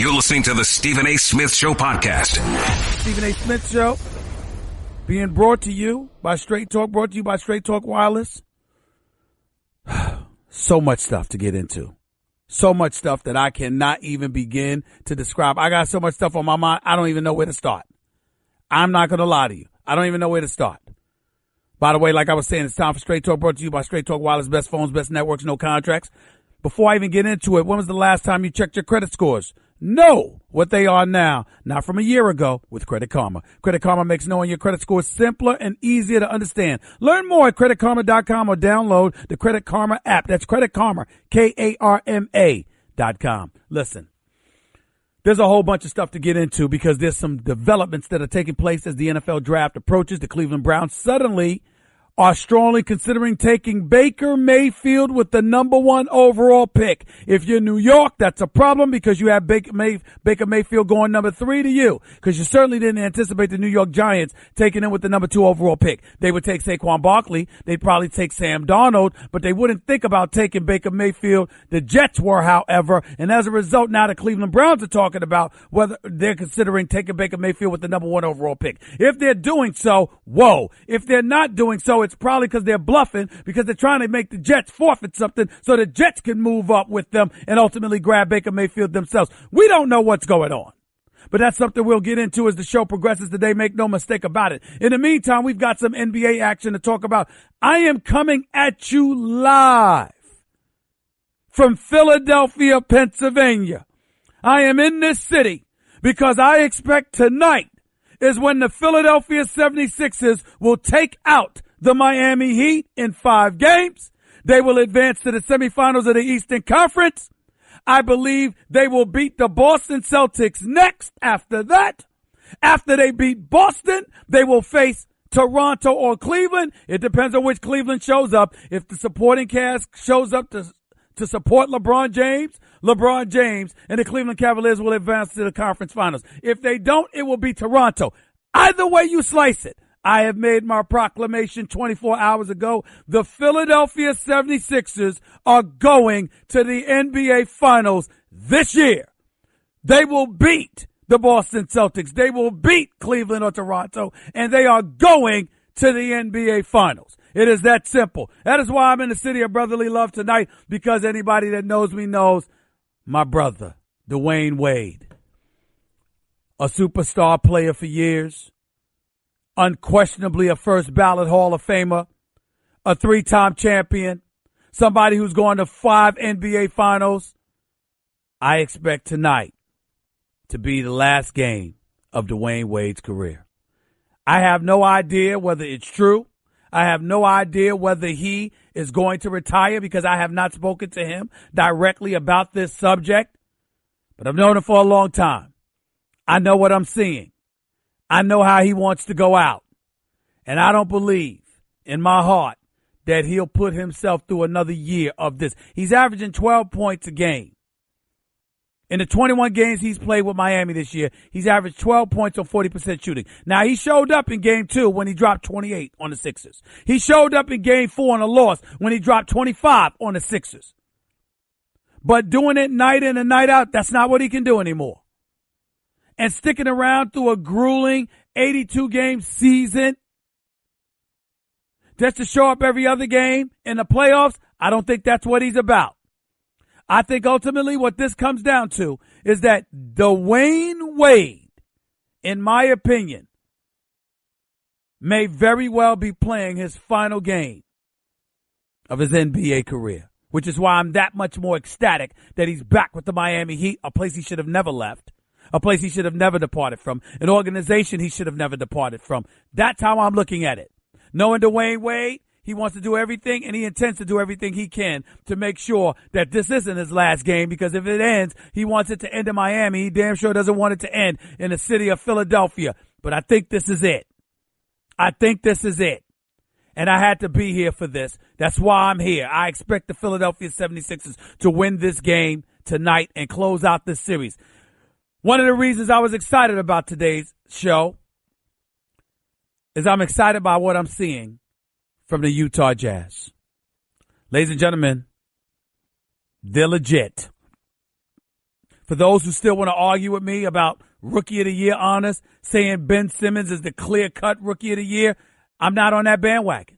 You're listening to the Stephen A. Smith Show podcast. Stephen A. Smith Show being brought to you by Straight Talk Wireless. So much stuff to get into. So much stuff that I cannot even begin to describe. I got so much stuff on my mind, I don't even know where to start. I'm not going to lie to you. I don't even know where to start. By the way, like I was saying, it's time for Straight Talk, brought to you by Straight Talk Wireless. Best phones, best networks, no contracts. Before I even get into it, when was the last time you checked your credit scores? Know what they are now, not from a year ago, with Credit Karma. Credit Karma makes knowing your credit score simpler and easier to understand. Learn more at creditkarma.com or download the Credit Karma app. That's Credit Karma, Karma.com. Listen, there's a whole bunch of stuff to get into because there's some developments that are taking place as the NFL draft approaches. The Cleveland Browns suddenly are strongly considering taking Baker Mayfield with the number 1 overall pick. If you're New York, that's a problem because you have Baker Mayfield going number 3 to you, because you certainly didn't anticipate the New York Giants taking him with the number 2 overall pick. They would take Saquon Barkley. They'd probably take Sam Darnold, but they wouldn't think about taking Baker Mayfield. The Jets were, however, and as a result, now the Cleveland Browns are talking about whether they're considering taking Baker Mayfield with the number 1 overall pick. If they're doing so, whoa. If they're not doing so, it's probably because they're bluffing, because they're trying to make the Jets forfeit something so the Jets can move up with them and ultimately grab Baker Mayfield themselves. We don't know what's going on, but that's something we'll get into as the show progresses today. Make no mistake about it. In the meantime, we've got some NBA action to talk about. I am coming at you live from Philadelphia, Pennsylvania. I am in this city because I expect tonight is when the Philadelphia 76ers will take out the Miami Heat in 5 games. They will advance to the semifinals of the Eastern Conference. I believe they will beat the Boston Celtics next. After that, after they beat Boston, they will face Toronto or Cleveland. It depends on which Cleveland shows up. If the supporting cast shows up to support LeBron James and the Cleveland Cavaliers will advance to the conference finals. If they don't, it will be Toronto. Either way you slice it, I have made my proclamation 24 hours ago. The Philadelphia 76ers are going to the NBA Finals this year. They will beat the Boston Celtics. They will beat Cleveland or Toronto, and they are going to the NBA Finals. It is that simple. That is why I'm in the city of brotherly love tonight, because anybody that knows me knows my brother, Dwayne Wade, a superstar player for years, unquestionably a first ballot Hall of Famer, a 3-time champion, somebody who's gone to 5 NBA Finals. I expect tonight to be the last game of Dwayne Wade's career. I have no idea whether it's true. I have no idea whether he is going to retire because I have not spoken to him directly about this subject, but I've known him for a long time. I know what I'm seeing. I know how he wants to go out, and I don't believe in my heart that he'll put himself through another year of this. He's averaging 12 points a game. In the 21 games he's played with Miami this year, he's averaged 12 points on 40% shooting. Now, he showed up in Game 2 when he dropped 28 on the Sixers. He showed up in Game 4 on a loss when he dropped 25 on the Sixers. But doing it night in and night out, that's not what he can do anymore. And sticking around through a grueling 82-game season just to show up every other game in the playoffs, I don't think that's what he's about. I think ultimately what this comes down to is that Dwayne Wade, in my opinion, may very well be playing his final game of his NBA career, which is why I'm that much more ecstatic that he's back with the Miami Heat, a place he should have never left, a place he should have never departed from, an organization he should have never departed from. That's how I'm looking at it. Knowing Dwayne Wade, he wants to do everything, and he intends to do everything he can to make sure that this isn't his last game, because if it ends, he wants it to end in Miami. He damn sure doesn't want it to end in the city of Philadelphia. But I think this is it. I think this is it. And I had to be here for this. That's why I'm here. I expect the Philadelphia 76ers to win this game tonight and close out this series. One of the reasons I was excited about today's show is I'm excited by what I'm seeing from the Utah Jazz. Ladies and gentlemen, they're legit. For those who still want to argue with me about Rookie of the Year honors, saying Ben Simmons is the clear-cut Rookie of the Year, I'm not on that bandwagon.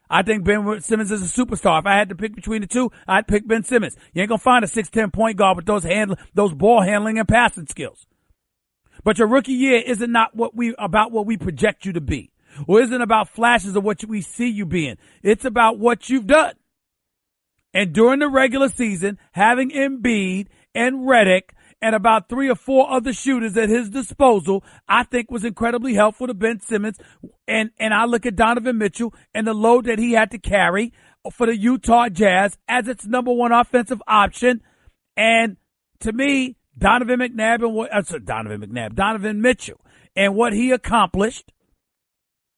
I think Ben Simmons is a superstar. If I had to pick between the two, I'd pick Ben Simmons. You ain't going to find a 6'10" point guard with those ball handling and passing skills. But your rookie year isn't about what we project you to be, or isn't about flashes of what we see you being. It's about what you've done. And during the regular season, having Embiid and Redick and about 3 or 4 other shooters at his disposal, I think was incredibly helpful to Ben Simmons. And I look at Donovan Mitchell and the load that he had to carry for the Utah Jazz as its number one offensive option. And to me, Donovan Mitchell and what he accomplished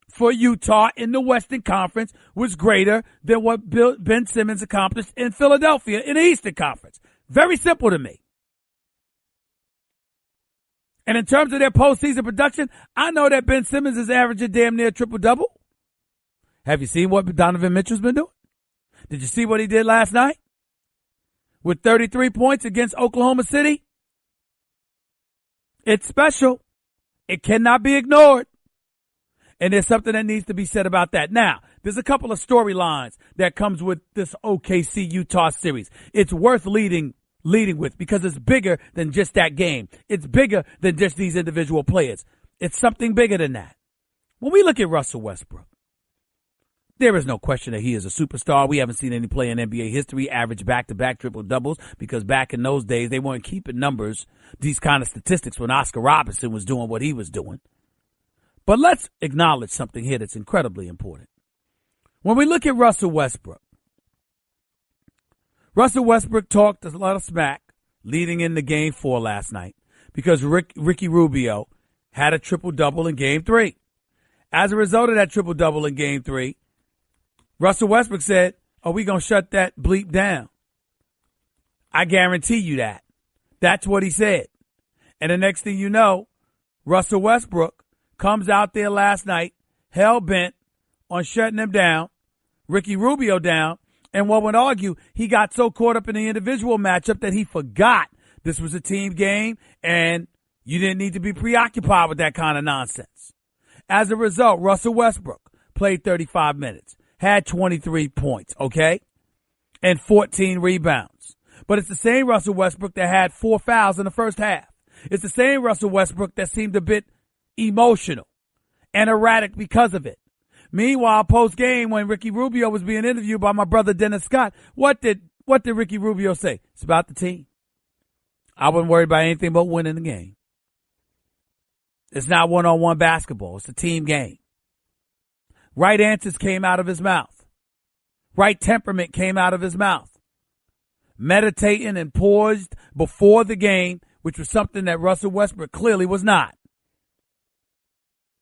for Utah in the Western Conference was greater than what Ben Simmons accomplished in Philadelphia in the Eastern Conference. Very simple to me. And in terms of their postseason production, I know that Ben Simmons is averaging damn near triple-double. Have you seen what Donovan Mitchell's been doing? Did you see what he did last night? With 33 points against Oklahoma City? It's special. It cannot be ignored. And there's something that needs to be said about that. Now, there's a couple of storylines that comes with this OKC Utah series. It's worth leading with because it's bigger than just that game. It's bigger than just these individual players. It's something bigger than that. When we look at Russell Westbrook, there is no question that he is a superstar. We haven't seen any player in NBA history average back-to-back triple-doubles because back in those days, they weren't keeping numbers, these kind of statistics when Oscar Robertson was doing what he was doing. But let's acknowledge something here that's incredibly important. When we look at Russell Westbrook talked a lot of smack leading into Game 4 last night because Ricky Rubio had a triple-double in Game 3. As a result of that triple-double in Game 3, Russell Westbrook said, "Are we going to shut that bleep down?" I guarantee you that. That's what he said. And the next thing you know, Russell Westbrook comes out there last night, hell-bent on shutting him down, Ricky Rubio down, and one would argue he got so caught up in the individual matchup that he forgot this was a team game and you didn't need to be preoccupied with that kind of nonsense. As a result, Russell Westbrook played 35 minutes, had 23 points, okay, and 14 rebounds. But it's the same Russell Westbrook that had 4 fouls in the first half. It's the same Russell Westbrook that seemed a bit emotional and erratic because of it. Meanwhile, post-game, when Ricky Rubio was being interviewed by my brother Dennis Scott, what did Ricky Rubio say? It's about the team. I wasn't worried about anything but winning the game. It's not one-on-one basketball. It's a team game. Right answers came out of his mouth. Right temperament came out of his mouth. Meditating and poised before the game, which was something that Russell Westbrook clearly was not.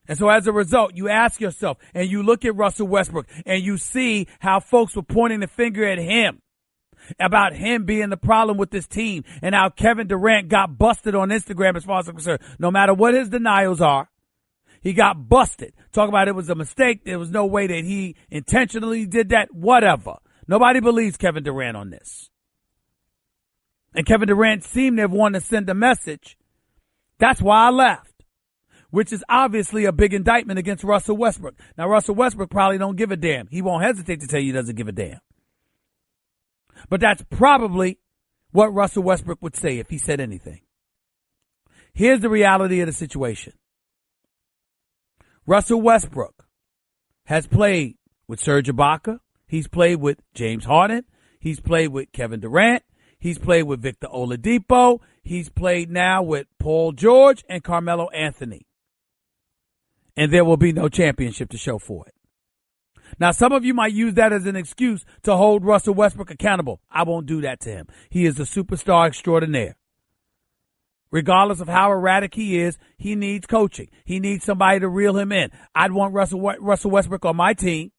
And so as a result, you ask yourself and you look at Russell Westbrook and you see how folks were pointing the finger at him about him being the problem with this team and how Kevin Durant got busted on Instagram as far as I'm concerned. No matter what his denials are, he got busted. Talk about it was a mistake. There was no way that he intentionally did that. Whatever. Nobody believes Kevin Durant on this. And Kevin Durant seemed to have wanted to send a message. That's why I left. Which is obviously a big indictment against Russell Westbrook. Now, Russell Westbrook probably don't give a damn. He won't hesitate to tell you he doesn't give a damn. But that's probably what Russell Westbrook would say if he said anything. Here's the reality of the situation. Russell Westbrook has played with Serge Ibaka. He's played with James Harden. He's played with Kevin Durant. He's played with Victor Oladipo. He's played now with Paul George and Carmelo Anthony. And there will be no championship to show for it. Now, some of you might use that as an excuse to hold Russell Westbrook accountable. I won't do that to him. He is a superstar extraordinaire. Regardless of how erratic he is, he needs coaching. He needs somebody to reel him in. I'd want Russell Westbrook on my team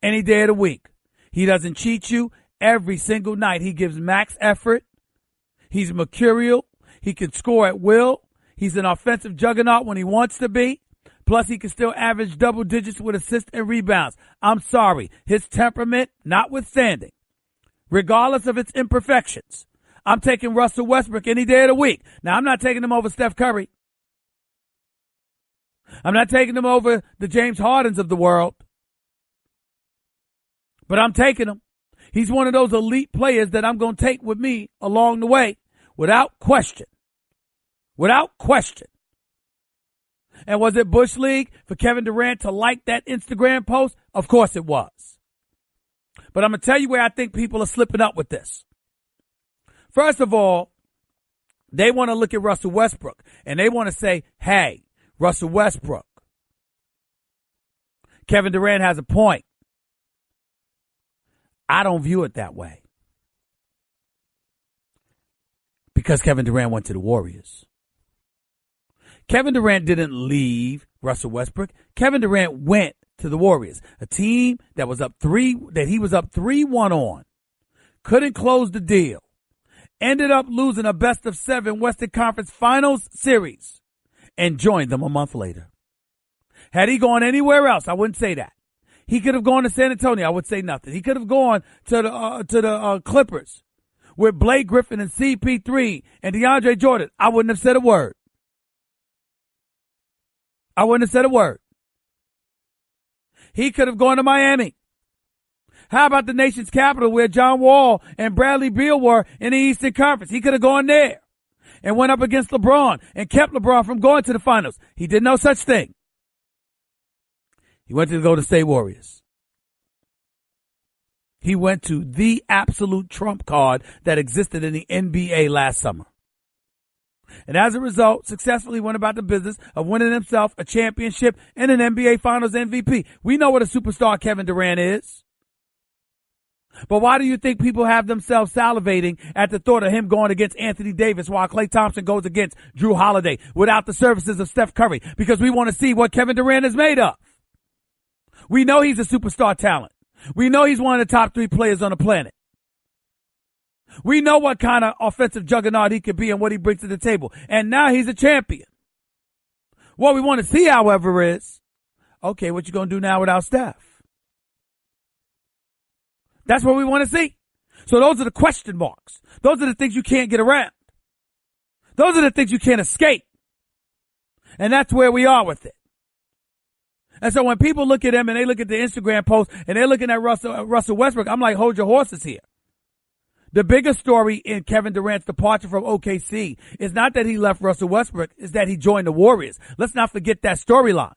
any day of the week. He doesn't cheat you every single night. He gives max effort. He's mercurial. He can score at will. He's an offensive juggernaut when he wants to be. Plus, he can still average double digits with assists and rebounds. I'm sorry. His temperament notwithstanding, regardless of its imperfections, I'm taking Russell Westbrook any day of the week. Now, I'm not taking him over Steph Curry. I'm not taking him over the James Hardens of the world. But I'm taking him. He's one of those elite players that I'm going to take with me along the way without question. Without question. And was it Bush League for Kevin Durant to like that Instagram post? Of course it was. But I'm going to tell you where I think people are slipping up with this. First of all, they want to look at Russell Westbrook and they want to say, hey, Russell Westbrook, Kevin Durant has a point. I don't view it that way. Because Kevin Durant went to the Warriors. Kevin Durant didn't leave Russell Westbrook. Kevin Durant went to the Warriors, a team that he was up 3-1 on. Couldn't close the deal. Ended up losing a best-of-7 Western Conference Finals series and joined them a month later. Had he gone anywhere else, I wouldn't say that. He could have gone to San Antonio. I would say nothing. He could have gone to the Clippers with Blake Griffin and CP3 and DeAndre Jordan. I wouldn't have said a word. I wouldn't have said a word. He could have gone to Miami. How about the nation's capital where John Wall and Bradley Beal were in the Eastern Conference? He could have gone there and went up against LeBron and kept LeBron from going to the finals. He did no such thing. He went to the Golden State Warriors. He went to the absolute trump card that existed in the NBA last summer. And as a result, successfully went about the business of winning himself a championship and an NBA Finals MVP. We know what a superstar Kevin Durant is. But why do you think people have themselves salivating at the thought of him going against Anthony Davis while Klay Thompson goes against Drew Holiday without the services of Steph Curry? Because we want to see what Kevin Durant is made of. We know he's a superstar talent. We know he's one of the top 3 players on the planet. We know what kind of offensive juggernaut he could be and what he brings to the table. And now he's a champion. What we want to see, however, is, okay, what you going to do now without Steph? That's what we want to see. So those are the question marks. Those are the things you can't get around. Those are the things you can't escape. And that's where we are with it. And so when people look at him and they look at the Instagram post and they're looking at Russell Westbrook, I'm like, hold your horses here. The biggest story in Kevin Durant's departure from OKC is not that he left Russell Westbrook, is that he joined the Warriors. Let's not forget that storyline.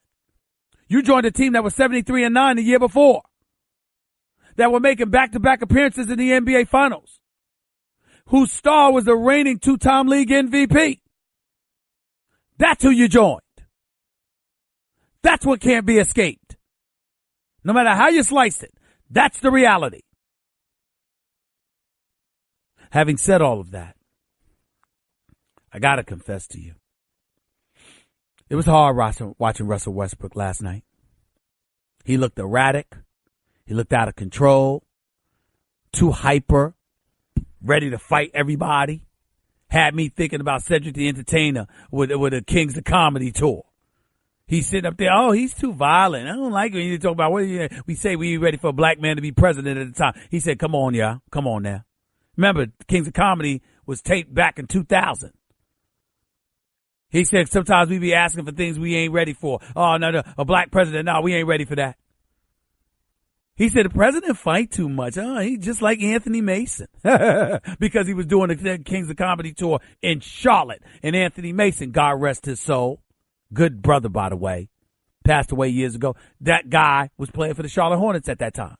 You joined a team that was 73-9 the year before, that were making back-to-back appearances in the NBA Finals, whose star was the reigning 2-time league MVP. That's who you joined. That's what can't be escaped. No matter how you slice it, that's the reality. Having said all of that, I got to confess to you, it was hard watching Russell Westbrook last night. He looked erratic. He looked out of control, too hyper, ready to fight everybody. Had me thinking about Cedric the Entertainer with the Kings of Comedy tour. He's sitting up there, oh, he's too violent. I don't like it when you talk about, we say we ready for a black man to be president at the time. He said, come on, y'all. Come on now. Remember, Kings of Comedy was taped back in 2000. He said, sometimes we be asking for things we ain't ready for. Oh, no, a black president. No, we ain't ready for that. He said the president fight too much. Oh, he's just like Anthony Mason because he was doing the Kings of Comedy tour in Charlotte. And Anthony Mason, God rest his soul, good brother, by the way, passed away years ago. That guy was playing for the Charlotte Hornets at that time.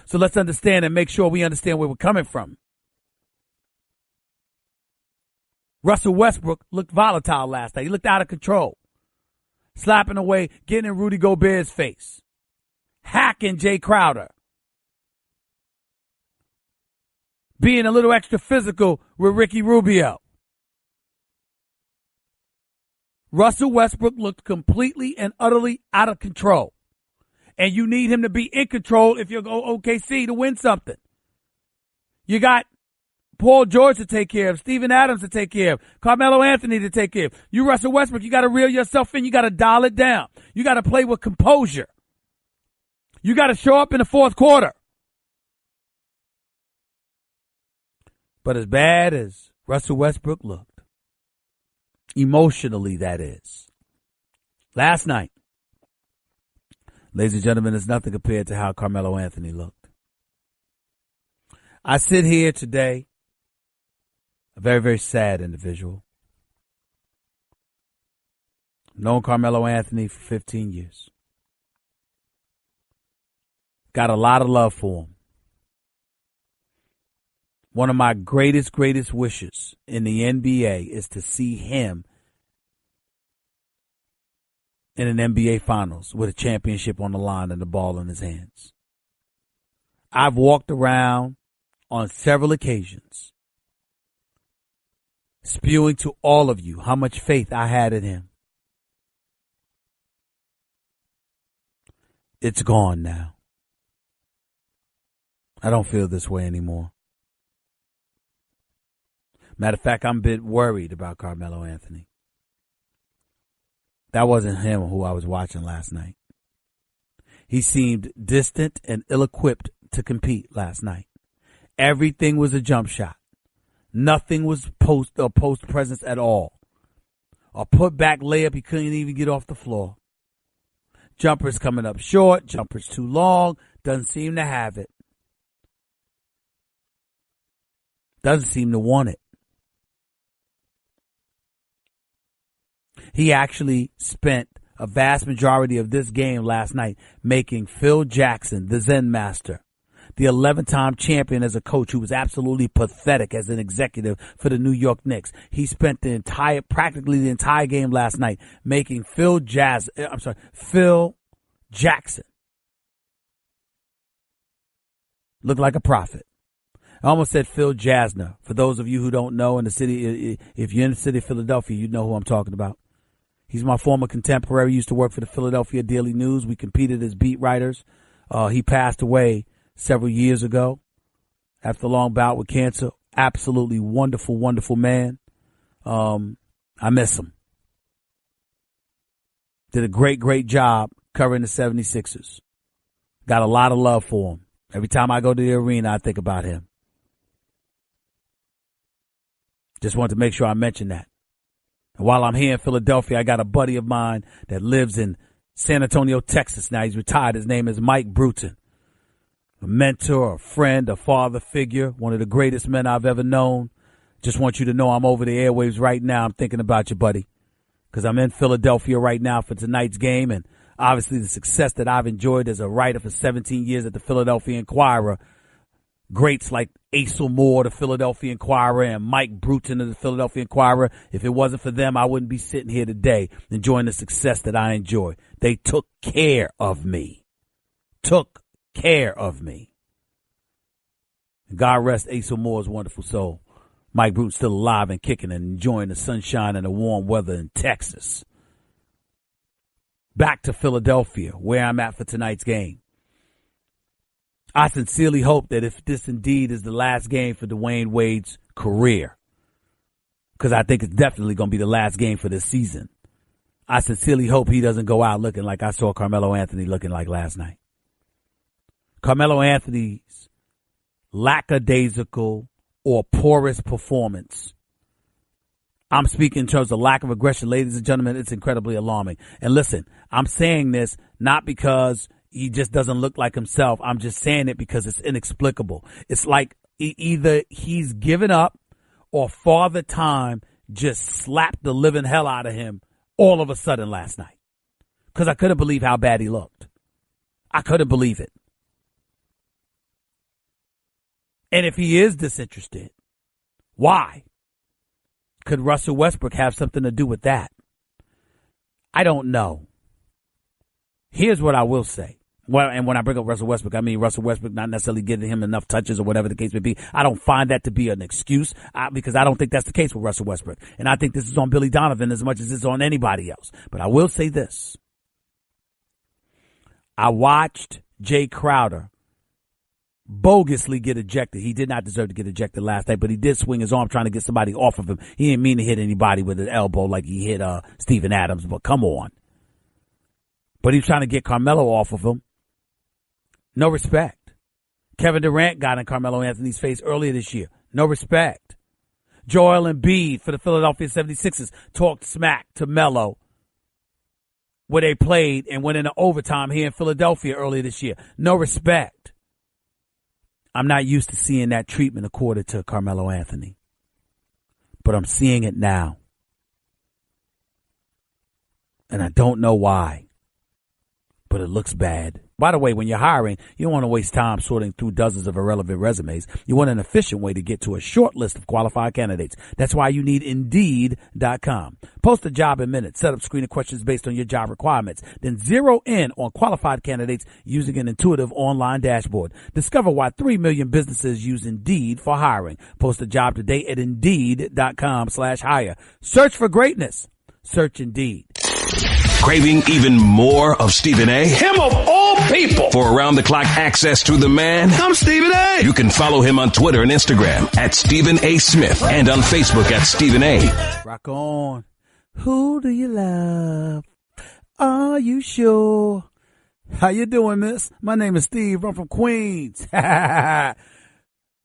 So let's understand and make sure we understand where we're coming from. Russell Westbrook looked volatile last night. He looked out of control, slapping away, getting in Rudy Gobert's face, hacking Jay Crowder, being a little extra physical with Ricky Rubio. Russell Westbrook looked completely and utterly out of control. And you need him to be in control if you're going OKC to win something. You got Paul George to take care of, Steven Adams to take care of, Carmelo Anthony to take care of. You, Russell Westbrook, you got to reel yourself in. You got to dial it down. You got to play with composure. You got to show up in the fourth quarter. But as bad as Russell Westbrook looked, emotionally that is, last night, ladies and gentlemen, is nothing compared to how Carmelo Anthony looked. I sit here today, a very, very sad individual. I've known Carmelo Anthony for 15 years. Got a lot of love for him. One of my greatest wishes in the NBA is to see him in an NBA Finals with a championship on the line and the ball in his hands. I've walked around on several occasions spewing to all of you how much faith I had in him. It's gone now. I don't feel this way anymore. Matter of fact, I'm a bit worried about Carmelo Anthony. That wasn't him who I was watching last night. He seemed distant and ill-equipped to compete last night. Everything was a jump shot. Nothing was post presence at all. A put back layup, he couldn't even get off the floor. Jumpers coming up short, jumpers too long, doesn't seem to have it. Doesn't seem to want it. He actually spent a vast majority of this game last night making Phil Jackson, the Zen master, the 11-time champion as a coach who was absolutely pathetic as an executive for the New York Knicks. He spent practically the entire game last night making Phil Jackson look like a prophet. I almost said Phil Jasner. For those of you who don't know, in the city, if you're in the city of Philadelphia, you know who I'm talking about. He's my former contemporary. He used to work for the Philadelphia Daily News. We competed as beat writers. He passed away several years ago after a long bout with cancer. Absolutely wonderful, wonderful man. I miss him. Did a great job covering the 76ers. Got a lot of love for him. Every time I go to the arena, I think about him. Just wanted to make sure I mention that. And while I'm here in Philadelphia, I got a buddy of mine that lives in San Antonio, Texas. Now he's retired. His name is Mike Bruton. A mentor, a friend, a father figure, one of the greatest men I've ever known. Just want you to know I'm over the airwaves right now. I'm thinking about you, buddy, because I'm in Philadelphia right now for tonight's game. And obviously the success that I've enjoyed as a writer for 17 years at the Philadelphia Inquirer. Greats like Asa Moore, the Philadelphia Inquirer, and Mike Bruton of the Philadelphia Inquirer. If it wasn't for them, I wouldn't be sitting here today enjoying the success that I enjoy. They took care of me. Took care of me. God rest Asa Moore's wonderful soul. Mike Bruton's still alive and kicking and enjoying the sunshine and the warm weather in Texas. Back to Philadelphia, where I'm at for tonight's game. I sincerely hope that if this indeed is the last game for Dwayne Wade's career, because I think it's definitely going to be the last game for this season, I sincerely hope he doesn't go out looking like I saw Carmelo Anthony looking like last night. Carmelo Anthony's lackadaisical or porous performance, I'm speaking in terms of lack of aggression, ladies and gentlemen, it's incredibly alarming. And listen, I'm saying this not because he just doesn't look like himself. I'm just saying it because it's inexplicable. It's like either he's given up or Father Time just slapped the living hell out of him all of a sudden last night. Because I couldn't believe how bad he looked. I couldn't believe it. And if he is disinterested, why? Could Russell Westbrook have something to do with that? I don't know. Here's what I will say. Well, and when I bring up Russell Westbrook, I mean Russell Westbrook not necessarily giving him enough touches or whatever the case may be. I don't find that to be an excuse because I don't think that's the case with Russell Westbrook. And I think this is on Billy Donovan as much as it's on anybody else. But I will say this. I watched Jay Crowder bogusly get ejected. He did not deserve to get ejected last night, but he did swing his arm trying to get somebody off of him. He didn't mean to hit anybody with his elbow like he hit Steven Adams, but come on. But he was trying to get Carmelo off of him. No respect. Kevin Durant got in Carmelo Anthony's face earlier this year. No respect. Joel Embiid for the Philadelphia 76ers talked smack to Melo where they played and went into overtime here in Philadelphia earlier this year. No respect. I'm not used to seeing that treatment accorded to Carmelo Anthony, but I'm seeing it now. And I don't know why, but it looks bad. By the way, when you're hiring, you don't want to waste time sorting through dozens of irrelevant resumes. You want an efficient way to get to a short list of qualified candidates. That's why you need Indeed.com. Post a job in minutes. Set up screening questions based on your job requirements. Then zero in on qualified candidates using an intuitive online dashboard. Discover why 3 million businesses use Indeed for hiring. Post a job today at Indeed.com/hire. Search for greatness. Search Indeed. Craving even more of Stephen A? Him of all people. For around-the-clock access to the man? I'm Stephen A. You can follow him on Twitter and Instagram at Stephen A. Smith and on Facebook at Stephen A. Rock on. Who do you love? Are you sure? How you doing, miss? My name is Steve. I'm from Queens.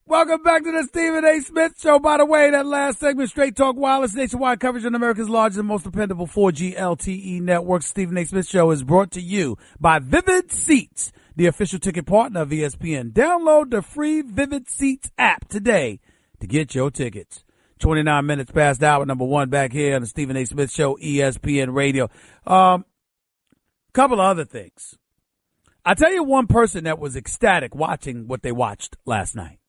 Welcome back to the Stephen A. Smith Show. By the way, that last segment, Straight Talk Wireless, nationwide coverage on America's largest and most dependable 4G LTE network. Stephen A. Smith Show is brought to you by Vivid Seats, the official ticket partner of ESPN. Download the free Vivid Seats app today to get your tickets. 29 minutes past hour number one back here on the Stephen A. Smith Show, ESPN Radio. Couple of other things. I'll tell you one person that was ecstatic watching what they watched last night.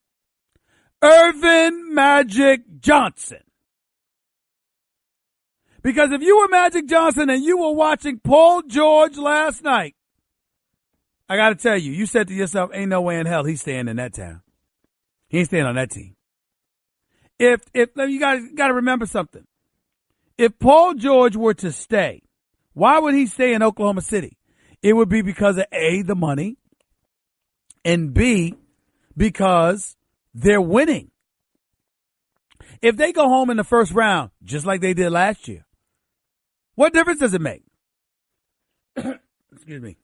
Earvin Magic Johnson. Because if you were Magic Johnson and you were watching Paul George last night, I got to tell you, you said to yourself, ain't no way in hell he's staying in that town. He ain't staying on that team. If you guys got to remember something. If Paul George were to stay, why would he stay in Oklahoma City? It would be because of A, the money, and B, because they're winning. If they go home in the first round, just like they did last year, what difference does it make? Excuse me.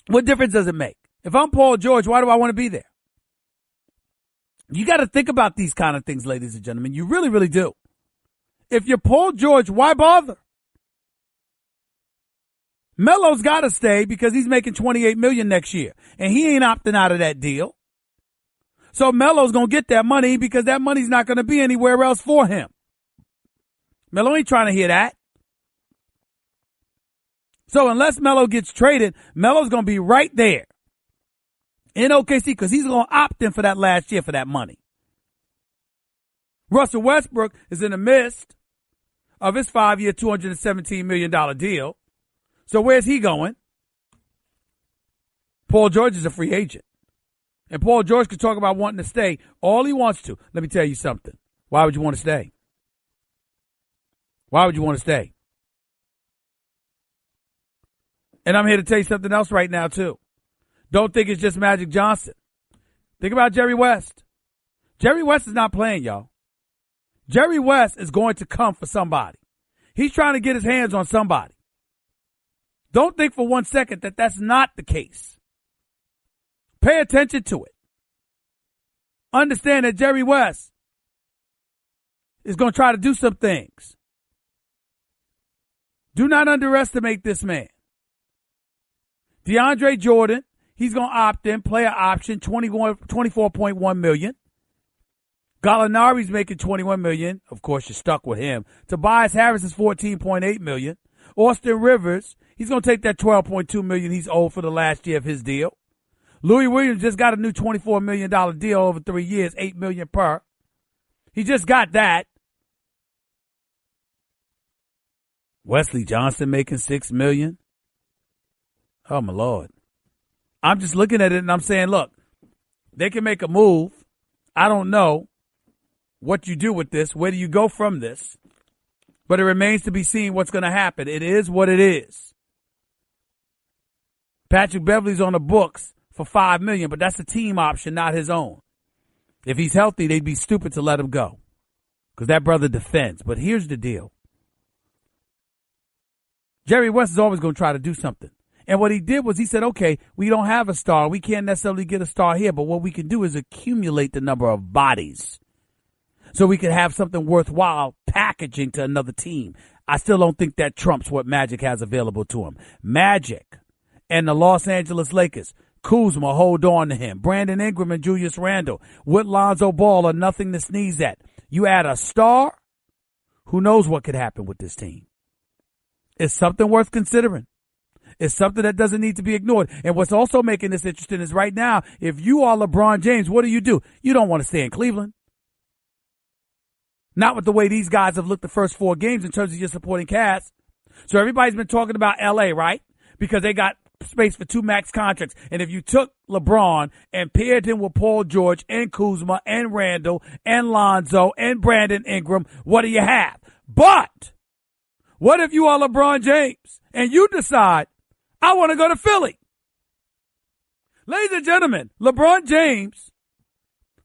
What difference does it make? If I'm Paul George, why do I want to be there? You got to think about these kind of things, ladies and gentlemen. You really, really do. If you're Paul George, why bother? Melo's got to stay because he's making $28 million next year, and he ain't opting out of that deal. So Melo's going to get that money because that money's not going to be anywhere else for him. Melo ain't trying to hear that. So unless Melo gets traded, Melo's going to be right there in OKC because he's going to opt in for that last year for that money. Russell Westbrook is in the midst of his 5-year, $217 million deal. So where's he going? Paul George is a free agent. And Paul George can talk about wanting to stay all he wants to. Let me tell you something. Why would you want to stay? Why would you want to stay? And I'm here to tell you something else right now, too. Don't think it's just Magic Johnson. Think about Jerry West. Jerry West is not playing, y'all. Jerry West is going to come for somebody. He's trying to get his hands on somebody. Don't think for 1 second that that's not the case. Pay attention to it. Understand that Jerry West is going to try to do some things. Do not underestimate this man. DeAndre Jordan, he's going to opt in, player option, $24.1 million. Gallinari's making $21 million. Of course, you're stuck with him. Tobias Harris is $14.8 million. Austin Rivers, he's going to take that $12.2 million he's owed for the last year of his deal. Louis Williams just got a new $24 million deal over 3 years, $8 million per. He just got that. Wesley Johnson making $6 million. Oh, my Lord. I'm just looking at it and I'm saying, look, they can make a move. I don't know what you do with this. Where do you go from this? But it remains to be seen what's going to happen. It is what it is. Patrick Beverley's on the books for $5 million, but that's a team option, not his own. If he's healthy, they'd be stupid to let him go because that brother defends. But here's the deal. Jerry West is always going to try to do something. And what he did was he said, okay, we don't have a star. We can't necessarily get a star here, but what we can do is accumulate the number of bodies so we could have something worthwhile packaging to another team. I still don't think that trumps what Magic has available to him. Magic and the Los Angeles Lakers, Kuzma, hold on to him. Brandon Ingram and Julius Randle with Lonzo Ball are nothing to sneeze at. You add a star, who knows what could happen with this team. It's something worth considering. It's something that doesn't need to be ignored. And what's also making this interesting is right now, if you are LeBron James, what do? You don't want to stay in Cleveland. Not with the way these guys have looked the first 4 games in terms of your supporting cast. So everybody's been talking about L.A., right? Because they got space for 2 max contracts. And if you took LeBron and paired him with Paul George and Kuzma and Randall and Lonzo and Brandon Ingram, what do you have? But what if you are LeBron James and you decide, I want to go to Philly? Ladies and gentlemen, LeBron James,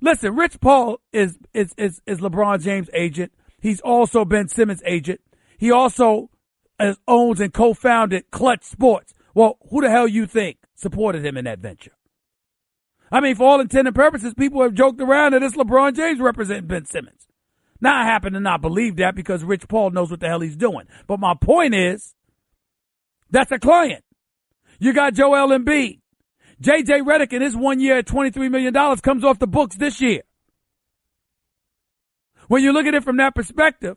listen, Rich Paul is LeBron James' agent. He's also Ben Simmons' agent. He also owns and co-founded Clutch Sports. Well, who the hell you think supported him in that venture? I mean, for all intent and purposes, people have joked around that it's LeBron James representing Ben Simmons. Now, I happen to not believe that because Rich Paul knows what the hell he's doing. But my point is, that's a client. You got Joel Embiid. J.J. Redick in his 1 year at $23 million comes off the books this year. When you look at it from that perspective,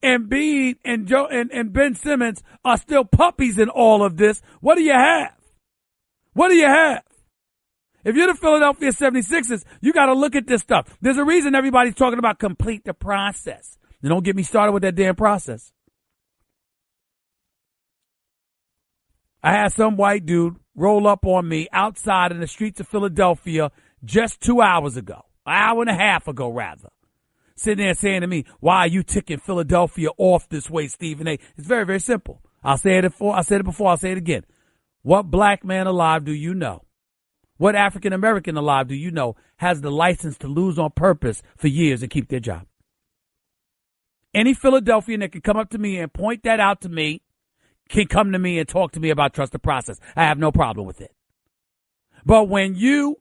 Embiid and Ben Simmons are still puppies in all of this. What do you have? What do you have? If you're the Philadelphia 76ers, you got to look at this stuff. There's a reason everybody's talking about complete the process. And don't get me started with that damn process. I had some white dude roll up on me outside in the streets of Philadelphia just 2 hours ago, an hour and a half ago, rather. Sitting there saying to me, why are you ticking Philadelphia off this way, Stephen A? It's very, very simple. I said it before, I'll say it again. What black man alive do you know? What African American alive do you know has the license to lose on purpose for years and keep their job? Any Philadelphian that can come up to me and point that out to me can come to me and talk to me about trust the process. I have no problem with it. But when you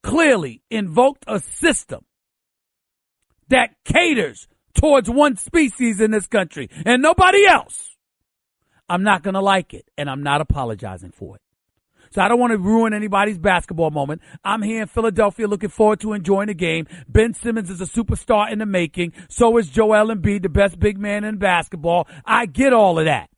clearly invoked a system that caters towards one species in this country and nobody else, I'm not going to like it, and I'm not apologizing for it. So I don't want to ruin anybody's basketball moment. I'm here in Philadelphia looking forward to enjoying the game. Ben Simmons is a superstar in the making. So is Joel Embiid, the best big man in basketball. I get all of that.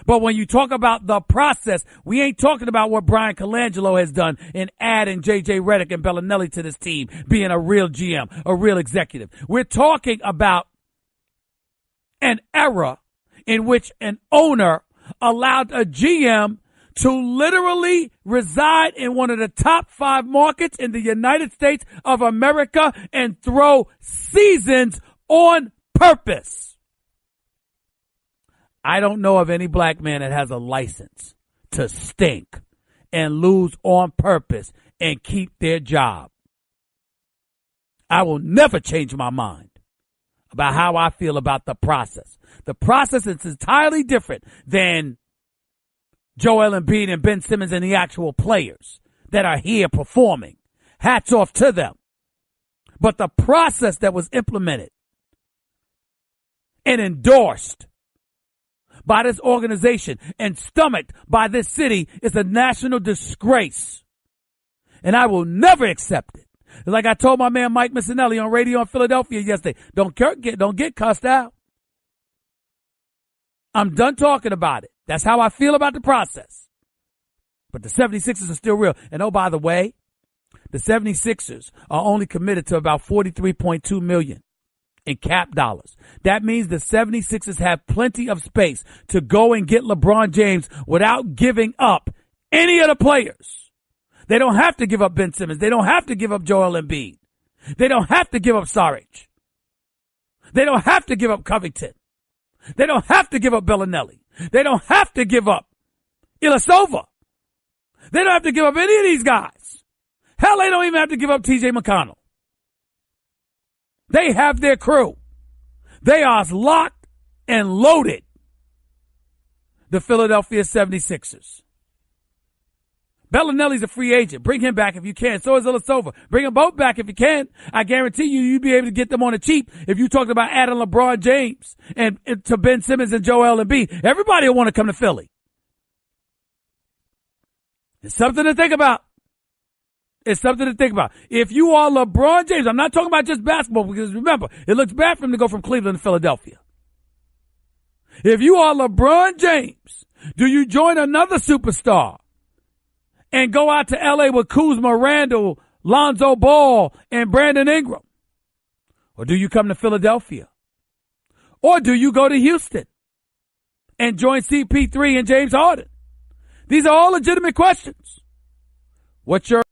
But when you talk about the process, we ain't talking about what Brian Colangelo has done in adding J.J. Redick and Bellinelli to this team, being a real GM, a real executive. We're talking about an era in which an owner allowed a GM to literally reside in one of the top 5 markets in the United States of America and throw seasons on purpose. I don't know of any black man that has a license to stink and lose on purpose and keep their job. I will never change my mind about how I feel about the process. The process is entirely different than Joel Embiid and Ben Simmons and the actual players that are here performing. Hats off to them. But the process that was implemented and endorsed by this organization and stomached by this city is a national disgrace. And I will never accept it. Like I told my man Mike Missinelli on radio in Philadelphia yesterday, don't get cussed out. I'm done talking about it. That's how I feel about the process. But the 76ers are still real. And oh, by the way, the 76ers are only committed to about $43.2 million in cap dollars. That means the 76ers have plenty of space to go and get LeBron James without giving up any of the players. They don't have to give up Ben Simmons. They don't have to give up Joel Embiid. They don't have to give up Saric. They don't have to give up Covington. They don't have to give up Bellinelli. They don't have to give up Ilyasova. They don't have to give up any of these guys. Hell, they don't even have to give up T.J. McConnell. They have their crew. They are locked and loaded. The Philadelphia 76ers. Bellinelli's a free agent. Bring him back if you can. So is Ilyasova. Bring them both back if you can. I guarantee you'd be able to get them on the cheap if you talked about adding LeBron James and to Ben Simmons and Joel Embiid. Everybody will want to come to Philly. It's something to think about. It's something to think about. If you are LeBron James, I'm not talking about just basketball because remember, it looks bad for him to go from Cleveland to Philadelphia. If you are LeBron James, do you join another superstar and go out to L.A. with Kuzma, Randle, Lonzo Ball, and Brandon Ingram? Or do you come to Philadelphia? Or do you go to Houston and join CP3 and James Harden? These are all legitimate questions. What's your